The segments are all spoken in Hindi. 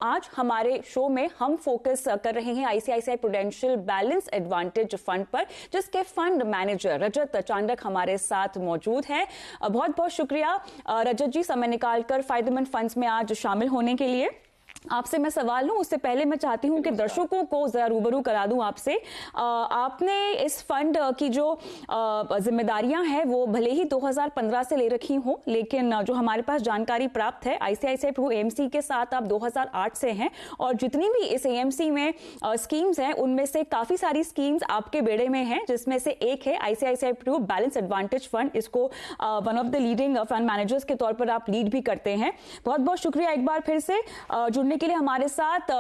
आज हमारे शो में हम फोकस कर रहे हैं ICICI prudential balance advantage fund पर, जिसके फंड मैनेजर रजत चांडक हमारे साथ मौजूद हैं। बहुत बहुत शुक्रिया रजत जी, समय निकालकर फायदेमंद फंड्स में आज शामिल होने के लिए। आपसे मैं सवाल लूं उससे पहले मैं चाहती हूं कि दर्शकों को जरा रूबरू करा दूं आपसे। आपने इस फंड की जो जिम्मेदारियां हैं वो भले ही 2015 से ले रखी हो, लेकिन जो हमारे पास जानकारी प्राप्त है आईसीआईसीआई प्रू एएमसी के साथ आप 2008 से हैं, और जितनी भी इस एएमसी में स्कीम्स हैं उनमें से काफी सारी स्कीम्स आपके बेड़े में हैं, जिसमें से एक है ICICI Pru balance advantage fund. इसको one of the leading fund managers के तौर पर आप लीड भी करते हैं। बहुत बहुत शुक्रिया एक बार फिर से जुड़ने के लिए हमारे साथ।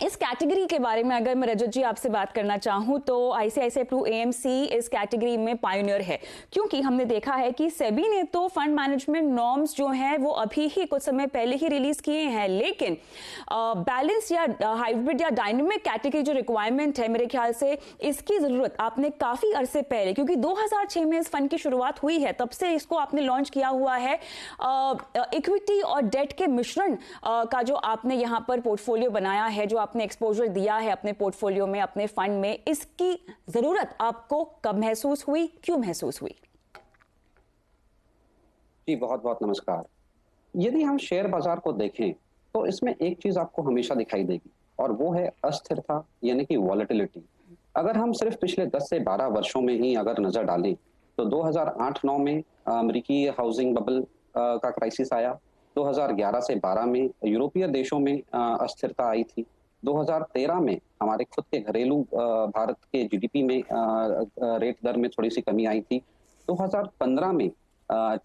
इस कैटेगरी के बारे में अगर मैं रजत जी आपसे बात करना चाहूं तो आईसीआईसीआई प्रू एएमसी इस कैटेगरी में पायनियर है, क्योंकि हमने देखा है कि सेबी ने तो फंड मैनेजमेंट नॉर्म्स जो हैं वो अभी ही कुछ समय पहले ही रिलीज किए हैं, लेकिन बैलेंस या हाइब्रिड या डायनेमिक कैटेगरी जो रिक्वायरमेंट है, मेरे ख्याल से इसकी जरूरत आपने काफी अरसे पहले, क्योंकि 2006 में इस फंड की शुरुआत हुई है, तब से इसको आपने लॉन्च किया हुआ है। इक्विटी और डेट के मिश्रण का जो आपने यहां पर पोर्टफोलियो बनाया है, जो आपने एक्सपोजर दिया है अपने पोर्टफोलियो में, अपने फंड में, इसकी जरूरत आपको कब महसूस हुई, क्यों महसूस हुई? जी बहुत बहुत नमस्कार। यदि हम शेयर बाजार को देखें तो इसमें एक चीज आपको हमेशा दिखाई देगी, और वो है अस्थिरता, यानी कि वॉलेटिलिटी। अगर हम सिर्फ पिछले 10 से 12 वर्षों में ही अगर नजर डालें तो 2008-9 में अमेरिकी हाउसिंग बबल का क्राइसिस आया। 2011 से 12 में यूरोपीय देशों में अस्थिरता आई थी। 2013 में हमारे खुद के घरेलू भारत के जीडीपी में रेट दर में थोड़ी सी कमी आई थी। 2015 में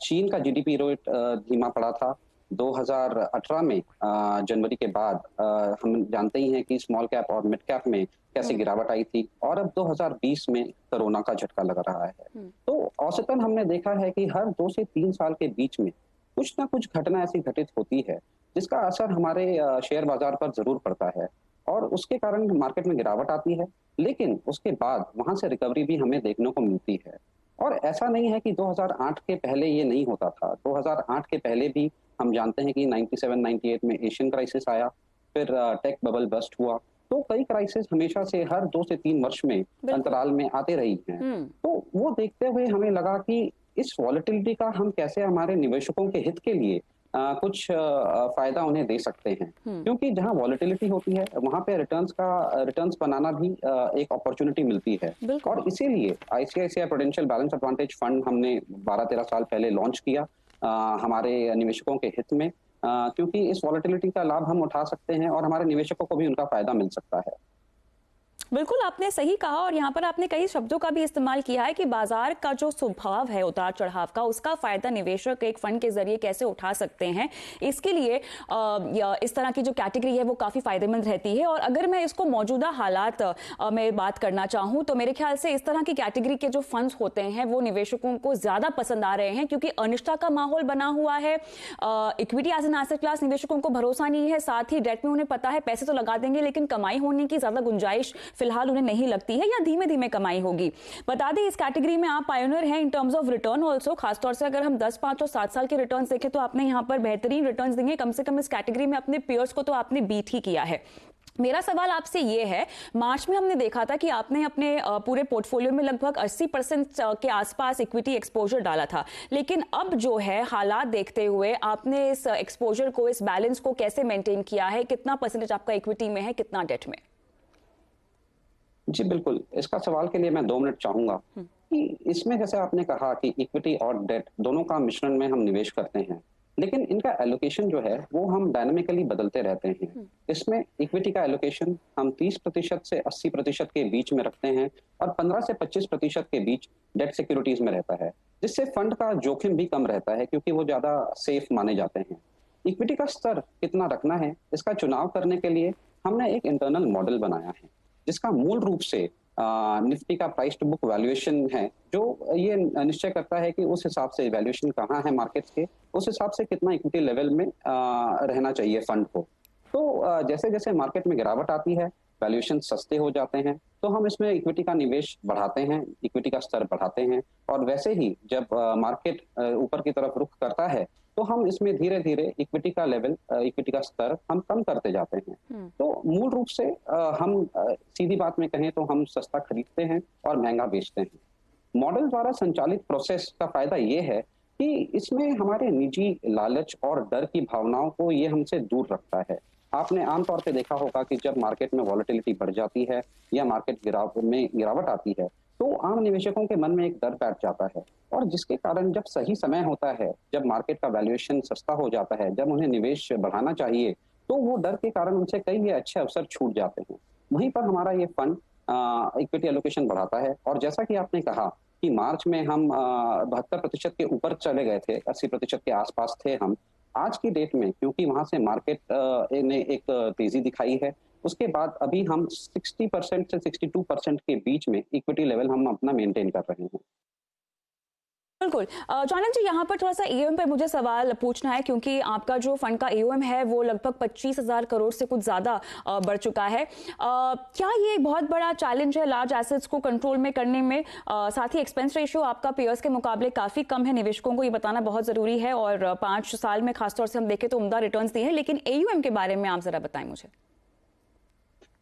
चीन का जीडीपी रेट धीमा पड़ा था। 2018 में जनवरी के बाद हम जानते ही हैं कि स्मॉल कैप और मिड कैप में कैसे गिरावट आई थी, और अब 2020 में कोरोना का झटका लग रहा है। तो औसतन हमने देखा है कि हर 2 से 3 साल के बीच में कुछ ना कुछ घटना ऐसी घटित होती है जिसका असर हमारे शेयर बाजार पर जरूर पड़ता है, और उसके कारण मार्केट में गिरावट आती है, लेकिन उसके बाद वहां से रिकवरी भी हमें देखने को मिलती है। और ऐसा नहीं है कि 2008 के पहले ये नहीं होता था। 2008 के पहले भी हम जानते हैं कि 97-98 में एशियन क्राइसिस आया, फिर टेक बबल बस्ट हुआ। तो कई क्राइसिस हमेशा से हर 2 से 3 वर्ष में अंतराल में आते रही हैं। तो वो देखते हुए हमें लगा कि इस वॉलेटिलिटी का हम कैसे हमारे निवेशकों के हित के लिए कुछ फायदा उन्हें दे सकते हैं, क्योंकि जहां वॉलेटिलिटी होती है वहां पे रिटर्न्स बनाना भी एक अपॉर्चुनिटी मिलती है। और इसीलिए ICICI prudential balance advantage fund हमने 12-13 साल पहले लॉन्च किया हमारे निवेशकों के हित में, क्योंकि इस वॉलेटिलिटी का लाभ हम उठा सकते हैं और हमारे निवेशकों को भी उनका फायदा मिल सकता है। बिल्कुल आपने सही कहा, और यहाँ पर आपने कई शब्दों का भी इस्तेमाल किया है कि बाजार का जो स्वभाव है उतार चढ़ाव का, उसका फायदा निवेशक एक फंड के जरिए कैसे उठा सकते हैं। इसके लिए इस तरह की जो कैटेगरी है वो काफी फायदेमंद रहती है। और अगर मैं इसको मौजूदा हालात में बात करना चाहूँ तो मेरे ख्याल से इस तरह की कैटेगरी के जो फंड्स होते हैं वो निवेशकों को ज्यादा पसंद आ रहे हैं, क्योंकि अनिश्चितता का माहौल बना हुआ है। Equity as an asset class निवेशकों को भरोसा नहीं है, साथ ही डेट में उन्हें पता है पैसे तो लगा देंगे लेकिन कमाई होने की ज्यादा गुंजाइश फिलहाल उन्हें नहीं लगती है, या धीमे धीमे कमाई होगी। बता दें इस कैटेगरी में आप पायनियर हैं in terms of return also. खासतौर से अगर हम 10, 5 और 7 साल के रिटर्न्स देखें तो आपने यहां पर बेहतरीन रिटर्न्स देंगे। कम से कम इस कैटेगरी में अपने पीयर्स को तो आपने बीट ही किया है। मेरा सवाल आपसे ये है, मार्च में हमने देखा था कि आपने अपने पूरे पोर्टफोलियो में लगभग 80% के आसपास इक्विटी एक्सपोजर डाला था, लेकिन अब जो है हालात देखते हुए आपने इस एक्सपोजर को, इस बैलेंस को कैसे मेंटेन किया है? कितना परसेंटेज आपका इक्विटी में है, कितना डेट में? जी बिल्कुल, इसका सवाल के लिए मैं 2 मिनट चाहूंगा कि इसमें जैसे आपने कहा कि इक्विटी और डेट दोनों का मिश्रण में हम निवेश करते हैं, लेकिन इनका एलोकेशन जो है वो हम डायनामिकली बदलते रहते हैं। इसमें इक्विटी का एलोकेशन हम 30% से 80% के बीच में रखते हैं, और 15 से 25% के बीच डेट सिक्योरिटीज में रहता है, जिससे फंड का जोखिम भी कम रहता है, क्योंकि वो ज्यादा सेफ माने जाते हैं। इक्विटी का स्तर कितना रखना है, इसका चुनाव करने के लिए हमने एक इंटरनल मॉडल बनाया है, जिसका मूल रूप से निफ्टी का प्राइस टू बुक वैल्यूएशन है, जो ये निश्चय करता है कि उस हिसाब से वैल्यूएशन कहाँ है मार्केट्स के, उस हिसाब से कितना इक्विटी लेवल में रहना चाहिए फंड को। तो जैसे जैसे मार्केट में गिरावट आती है, वैल्यूएशन सस्ते हो जाते हैं, तो हम इसमें इक्विटी का निवेश बढ़ाते हैं, इक्विटी का स्तर बढ़ाते हैं, और वैसे ही जब मार्केट ऊपर की तरफ रुख करता है तो हम इसमें धीरे धीरे इक्विटी का लेवल, इक्विटी का स्तर हम कम करते जाते हैं। तो मूल रूप से हम सीधी बात में कहें तो हम सस्ता खरीदते हैं और महंगा बेचते हैं। मॉडल द्वारा संचालित प्रोसेस का फायदा ये है कि इसमें हमारे निजी लालच और डर की भावनाओं को ये हमसे दूर रखता है। आपने आमतौर पे देखा होगा कि जब मार्केट में वॉलेटिलिटी बढ़ जाती है या मार्केट गिरावट आती है, तो आम निवेशकों के मन में एक डर बैठ जाता है, और जिसके कारण जब सही समय होता है, जब मार्केट का वैल्यूएशन सस्ता हो जाता है, जब उन्हें निवेश बढ़ाना चाहिए, तो वो डर के कारण उनसे कई अच्छे अवसर छूट जाते हैं। वहीं पर हमारा ये फंड इक्विटी एलोकेशन बढ़ाता है, और जैसा कि आपने कहा कि मार्च में हम 72% के ऊपर चले गए थे, 80% के आसपास थे हम। आज की डेट में क्योंकि वहां से मार्केट ने एक तेजी दिखाई है, उसके बाद अभी हम 60% से 62% के बीच में इक्विटी लेवल हम अपना मेंटेन कर रहे हैं। बिल्कुल। चाणक जी, यहाँ पर थोड़ा सा एओएम पे मुझे सवाल पूछना है, क्योंकि आपका जो फंड का एओएम है वो लगभग 25,000 करोड़ से कुछ ज्यादा बढ़ चुका है। क्या ये एक बहुत बड़ा चैलेंज है लार्ज एसेट्स को कंट्रोल में करने में? साथ ही एक्सपेंस रेशियो आपका पेयर्स के मुकाबले काफी कम है, निवेशकों को ये बताना बहुत जरूरी है, और 5 साल में खासतौर से हम देखें तो उम्दा रिटर्न्स दिए हैं। लेकिन एयूएम के बारे में आप जरा बताएं मुझे।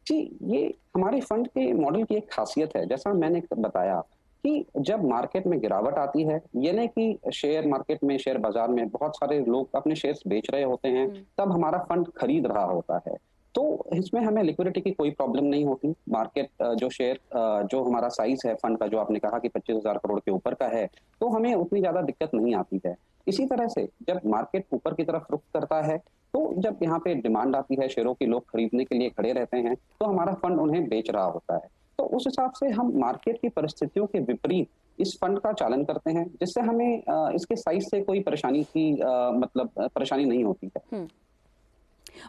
जी, ये हमारे फंड के मॉडल की एक खासियत है। जैसा मैंने बताया कि जब मार्केट में गिरावट आती है, यानी कि शेयर मार्केट में, शेयर बाजार में बहुत सारे लोग अपने शेयर्स बेच रहे होते हैं, तब हमारा फंड खरीद रहा होता है। तो इसमें हमें लिक्विडिटी की कोई प्रॉब्लम नहीं होती। मार्केट जो शेयर, जो हमारा साइज है फंड का, जो आपने कहा कि 25,000 करोड़ के ऊपर का है, तो हमें उतनी ज्यादा दिक्कत नहीं आती है। इसी तरह से जब मार्केट ऊपर की तरफ रुख करता है, तो जब यहाँ पे डिमांड आती है शेयरों की, लोग खरीदने के लिए खड़े रहते हैं, तो हमारा फंड उन्हें बेच रहा होता है। तो उस हिसाब से हम मार्केट की परिस्थितियों के विपरीत इस फंड का चालन करते हैं, जिससे हमें इसके साइज से कोई परेशानी की परेशानी नहीं होती है।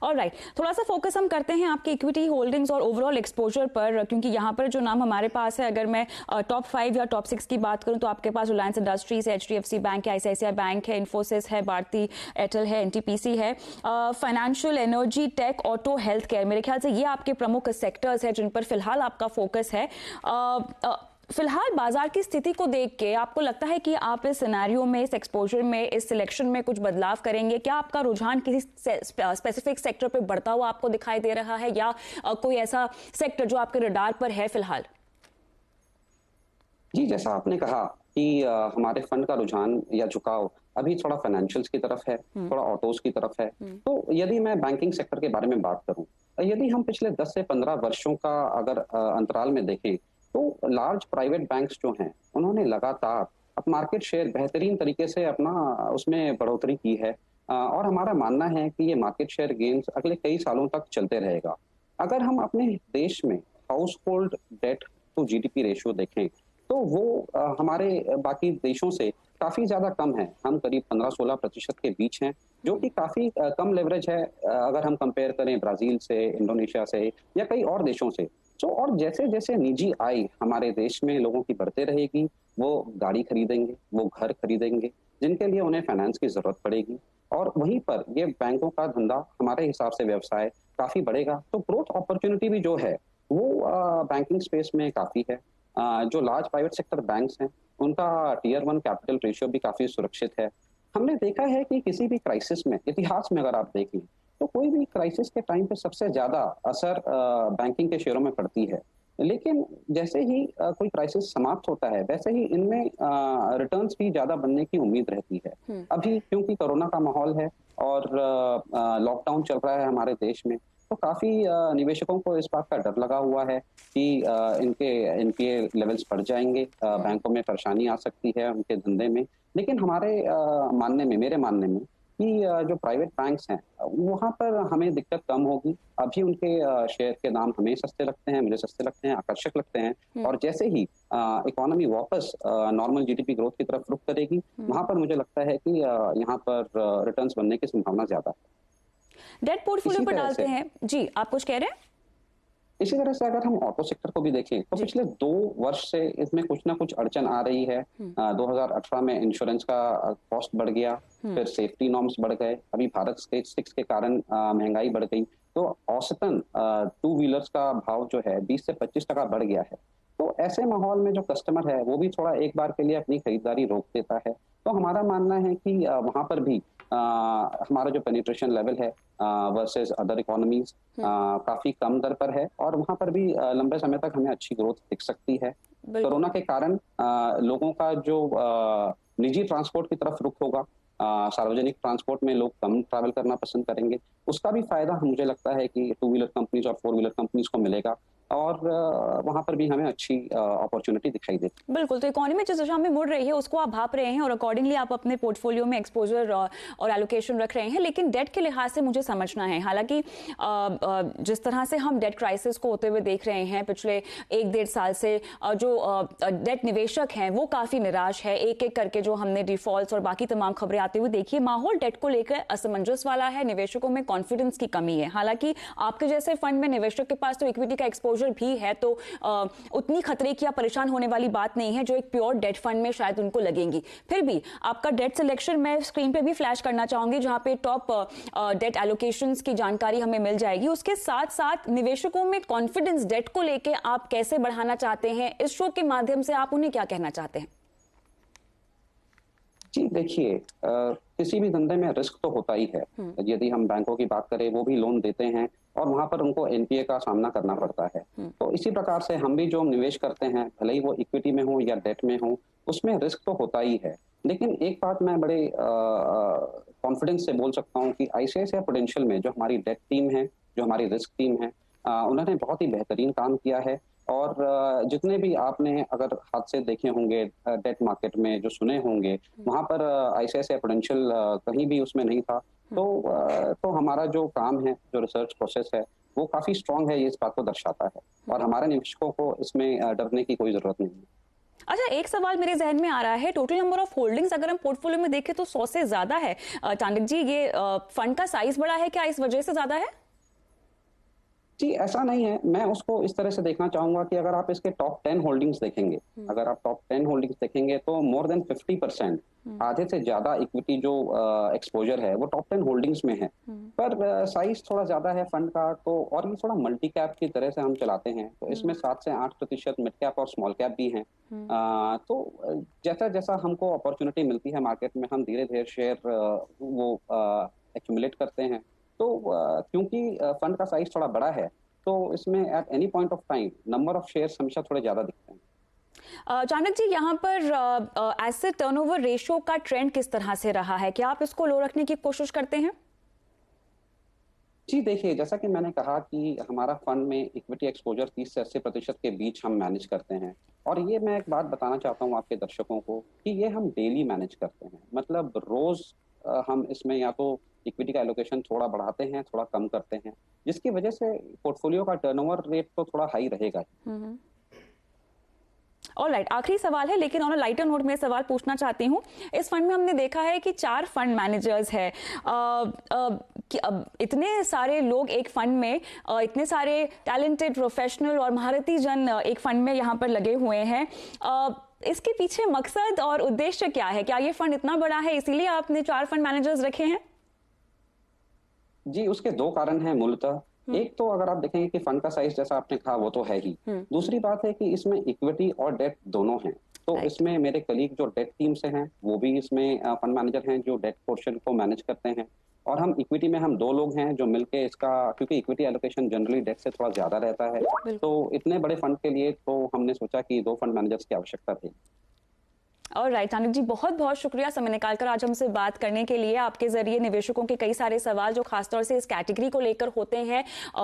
ऑलराइट, थोड़ा सा फोकस हम करते हैं आपके इक्विटी होल्डिंग्स और ओवरऑल एक्सपोजर पर, क्योंकि यहाँ पर जो नाम हमारे पास है, अगर मैं टॉप 5 या टॉप 6 की बात करूँ, तो आपके पास रिलायंस इंडस्ट्रीज है, एचडीएफसी बैंक है, आईसीआईसीआई बैंक है, इन्फोसिस है, भारती एयरटेल है, एनटीपीसी है, financial, energy, tech, auto, health care. मेरे ख्याल से ये आपके प्रमुख सेक्टर्स हैं जिन पर फिलहाल आपका फोकस है। फिलहाल बाजार की स्थिति को देख के आपको लगता है कि आप इस सिनेरियो में, इस एक्सपोजर में, इस सिलेक्शन में कुछ बदलाव करेंगे? क्या आपका रुझान किसी स्पेसिफिक सेक्टर पे बढ़ता हुआ आपको दिखाई दे रहा है, या कोई ऐसा सेक्टर जो आपके रडार पर है फिलहाल? जी, जैसा आपने कहा कि हमारे फंड का रुझान या झुकाव अभी थोड़ा फाइनेंशियल्स की तरफ है, थोड़ा ऑटोज की तरफ है। तो यदि मैं बैंकिंग सेक्टर के बारे में बात करूं, यदि हम पिछले 10 से 15 वर्षों का अगर अंतराल में देखें, तो लार्ज प्राइवेट बैंक्स जो हैं, उन्होंने लगातार अब मार्केट शेयर बेहतरीन तरीके से अपना उसमें बढ़ोतरी की है, और हमारा मानना है कि ये मार्केट शेयर गेन्स अगले कई सालों तक चलते रहेगा। अगर हम अपने देश में household debt to GDP ratio देखें, तो वो हमारे बाकी देशों से काफी ज्यादा कम है। हम करीब 15-16% के बीच हैं, जो कि काफी कम लेवरेज है अगर हम कंपेयर करें ब्राजील से, इंडोनेशिया से या कई और देशों से। तो और जैसे जैसे निजी आय हमारे देश में लोगों की बढ़ते रहेगी, वो गाड़ी खरीदेंगे, वो घर खरीदेंगे, जिनके लिए उन्हें फाइनेंस की जरूरत पड़ेगी, और वहीं पर ये बैंकों का धंधा, हमारे हिसाब से व्यवसाय काफी बढ़ेगा। तो ग्रोथ अपॉर्चुनिटी भी जो है वो बैंकिंग स्पेस में काफी है। जो लार्ज प्राइवेट सेक्टर बैंक्स हैं, उनका टीयर 1 कैपिटल रेशियो भी काफी सुरक्षित है। हमने देखा है कि किसी भी क्राइसिस में, इतिहास में अगर आप देखें, तो कोई भी क्राइसिस के टाइम पे सबसे ज्यादा असर बैंकिंग के शेयरों में पड़ती है। लेकिन जैसे ही कोई क्राइसिस समाप्त होता है, वैसे ही इनमें रिटर्न्स भी ज्यादा बनने की उम्मीद रहती है। अभी क्योंकि कोरोना का माहौल है और लॉकडाउन चल रहा है हमारे देश में, तो काफी निवेशकों को इस बात का डर लगा हुआ है कि इनके एनपीए लेवल्स बढ़ जाएंगे, बैंकों में परेशानी आ सकती है उनके धंधे में। लेकिन हमारे मेरे मानने में कि जो प्राइवेट बैंक्स हैं, वहां पर हमें दिक्कत कम होगी। अभी उनके शेयर के दाम हमें सस्ते लगते हैं, मुझे सस्ते लगते हैं, आकर्षक लगते हैं, और जैसे ही इकोनॉमी वापस नॉर्मल जीडीपी ग्रोथ की तरफ रुख करेगी, वहां पर मुझे लगता है कि यहाँ पर रिटर्न्स बनने की संभावना ज्यादा है। डेट पोर्टफोलियो पर डालते हैं जी, आप कुछ कह रहे हैं? इसी तरह से अगर हम ऑटो सेक्टर को भी देखें, तो पिछले 2 वर्ष से इसमें कुछ ना कुछ अड़चन आ रही है। 2018 में इंश्योरेंस का कॉस्ट बढ़ गया, फिर सेफ्टी नॉर्म्स बढ़ गए, अभी भारत स्टेज 6 के कारण महंगाई बढ़ गई। तो औसतन 2 व्हीलर्स का भाव जो है 20 से 25% बढ़ गया है। तो ऐसे माहौल में जो कस्टमर है, वो भी थोड़ा एक बार के लिए अपनी खरीदारी रोक देता है। तो हमारा मानना है कि वहां पर भी हमारा जो पेनिट्रेशन लेवल है वर्सेस अदर इकोनॉमीज काफी कम दर पर है, और वहां पर भी लंबे समय तक हमें अच्छी ग्रोथ दिख सकती है। कोरोना के कारण लोगों का जो निजी ट्रांसपोर्ट की तरफ रुख होगा, सार्वजनिक ट्रांसपोर्ट में लोग कम ट्रैवल करना पसंद करेंगे, उसका भी फायदा मुझे लगता है कि टू व्हीलर कंपनीज और फोर व्हीलर कंपनीज को मिलेगा, और वहां पर भी हमें अच्छी अपॉर्चुनिटी दिखाई देती। बिल्कुल, तो इकोनॉमी जिस दिशा में मुड़ रही है उसको आप भाप रहे हैं और अकॉर्डिंगली आप अपने पोर्टफोलियो में एक्सपोजर और एलोकेशन रख रहे हैं, लेकिन डेट के लिहाज से मुझे समझना है। हालांकि जिस तरह से हम डेट क्राइसिस को होते हुए देख रहे हैं पिछले 1-1.5 साल से, जो डेट निवेशक हैं वो काफी निराश है। एक एक करके जो हमने डिफॉल्ट्स और बाकी तमाम खबरें आते हुए देखी, माहौल डेट को लेकर असमंजस वाला है, निवेशकों में कॉन्फिडेंस की कमी है। हालांकि आपके जैसे फंड में निवेशक के पास तो इक्विटी का एक्सपोजर भी है, तो उतनी खतरे की या परेशान होने वाली बात नहीं है जो एक प्योर डेट फंड में शायद उनको लगेंगी। फिर भी आपका डेट सिलेक्शन मैं स्क्रीन पे भी फ्लैश करना चाहूंगी, जहां पे टॉप डेट एलोकेशंस की जानकारी हमें मिल जाएगी। उसके साथ साथ निवेशकों में कॉन्फिडेंस डेट को लेके आप कैसे बढ़ाना चाहते हैं, इस शो के माध्यम से आप उन्हें क्या कहना चाहते हैं? जी देखिए, किसी भी धंधे में रिस्क तो होता ही है। यदि हम बैंकों की बात करें, वो भी लोन देते हैं और वहां पर उनको एनपीए का सामना करना पड़ता है। तो इसी प्रकार से हम भी जो निवेश करते हैं, भले ही वो इक्विटी में हो या डेट में हो, उसमें रिस्क तो होता ही है। लेकिन एक बात मैं बड़े कॉन्फिडेंस से बोल सकता हूँ कि आईसीआईसीआई प्रूडेंशियल में जो हमारी डेट टीम है, जो हमारी रिस्क टीम है, उन्होंने बहुत ही बेहतरीन काम किया है। और जितने भी आपने अगर हादसे देखे होंगे डेट मार्केट में, जो सुने होंगे, वहां पर आईसीआईसीआई प्रूडेंशियल कहीं भी उसमें नहीं था। तो हमारा जो काम है, जो रिसर्च प्रोसेस है, वो काफी स्ट्रांग है, ये इस बात को दर्शाता है, और हमारे निवेशकों को इसमें डरने की कोई जरूरत नहीं है। अच्छा, एक सवाल मेरे जहन में आ रहा है, टोटल नंबर ऑफ होल्डिंग्स अगर हम पोर्टफोलियो में देखें तो 100 से ज्यादा है। चांडक जी, ये फंड का साइज बड़ा है क्या, इस वजह से ज्यादा है? जी ऐसा नहीं है, मैं उसको इस तरह से देखना चाहूंगा कि अगर आप इसके टॉप 10 होल्डिंग्स देखेंगे, अगर आप टॉप 10 होल्डिंग्स देखेंगे तो मोर देन 50%, आधे से ज्यादा इक्विटी जो एक्सपोजर है वो टॉप 10 होल्डिंग्स में है। पर साइज थोड़ा ज्यादा है फंड का, तो और ये थोड़ा मल्टी कैप की तरह से हम चलाते हैं, तो इसमें 7 से 8% मिड कैप और स्मॉल कैप भी हैं। तो जैसा जैसा हमको अपॉर्चुनिटी मिलती है मार्केट में, हम धीरे धीरे शेयर वो एक्यूमुलेट करते हैं। तो क्योंकि फंड का साइज थोड़ा बड़ा है, तो इसमें at any point of time number of shares हमेशा थोड़े ज्यादा दिखते हैं। चाणक जी, यहाँ पर एसेट टर्नओवर रेशियो का ट्रेंड किस तरह से रहा है? क्या आप इसको लो रखने की कोशिश करते हैं? जी देखिए, जैसा कि मैंने कहा कि हमारा फंड में इक्विटी एक्सपोजर 30 से 80% के बीच हम मैनेज करते हैं, और ये मैं एक बात बताना चाहता हूँ आपके दर्शकों को कि ये हम डेली मैनेज करते हैं। मतलब रोज हम इसमें या तो इक्विटी का एलोकेशन थोड़ा बढ़ाते हैं, थोड़ा कम करते हैं, जिसकी वजह से पोर्टफोलियो का टर्नओवर रेट तो थोड़ा हाई रहेगा। ऑलराइट, आखिरी सवाल है, लेकिन ऑन अ लाइटर नोट में सवाल पूछना चाहती हूँ। इस फंड में हमने देखा है कि 4 फंड मैनेजर्स हैं। इतने सारे लोग एक फंड में, इतने सारे टैलेंटेड प्रोफेशनल और महारथी जन एक फंड में यहाँ पर लगे हुए हैं, इसके पीछे मकसद और उद्देश्य क्या है? क्या ये फंड इतना बड़ा है इसीलिए आपने 4 फंड मैनेजर्स रखे हैं? जी, उसके 2 कारण हैं मूलतः। एक तो अगर आप देखेंगे कि फंड का साइज जैसा आपने कहा वो तो है ही। दूसरी बात है कि इसमें इक्विटी और डेट दोनों हैं। तो इसमें मेरे कलीग जो डेट टीम से हैं, वो भी इसमें फंड मैनेजर हैं जो डेट पोर्शन को मैनेज करते हैं, और हम इक्विटी में हम 2 लोग हैं जो मिलके इसका, क्योंकि इक्विटी एलोकेशन जनरली डेट से थोड़ा ज्यादा रहता है, तो इतने बड़े फंड के लिए तो हमने सोचा कि 2 फंड मैनेजर्स की आवश्यकता थी। ऑलराइट, चाणक जी, बहुत बहुत शुक्रिया समय निकालकर आज हमसे बात करने के लिए। आपके जरिए निवेशकों के कई सारे सवाल जो खासतौर से इस कैटेगरी को लेकर होते हैं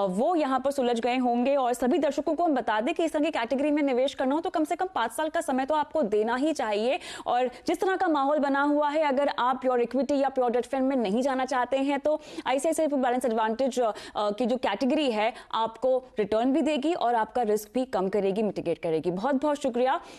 वो यहाँ पर सुलझ गए होंगे, और सभी दर्शकों को हम बता दें कि इस तरह की कैटेगरी में निवेश करना हो तो कम से कम 5 साल का समय तो आपको देना ही चाहिए। और जिस तरह का माहौल बना हुआ है, अगर आप प्योर इक्विटी या प्योर डेट फंड में नहीं जाना चाहते हैं तो आईसीआईसीआई बैलेंस एडवांटेज की जो कैटेगरी है आपको रिटर्न भी देगी और आपका रिस्क भी कम करेगी, मिटिगेट करेगी। बहुत बहुत शुक्रिया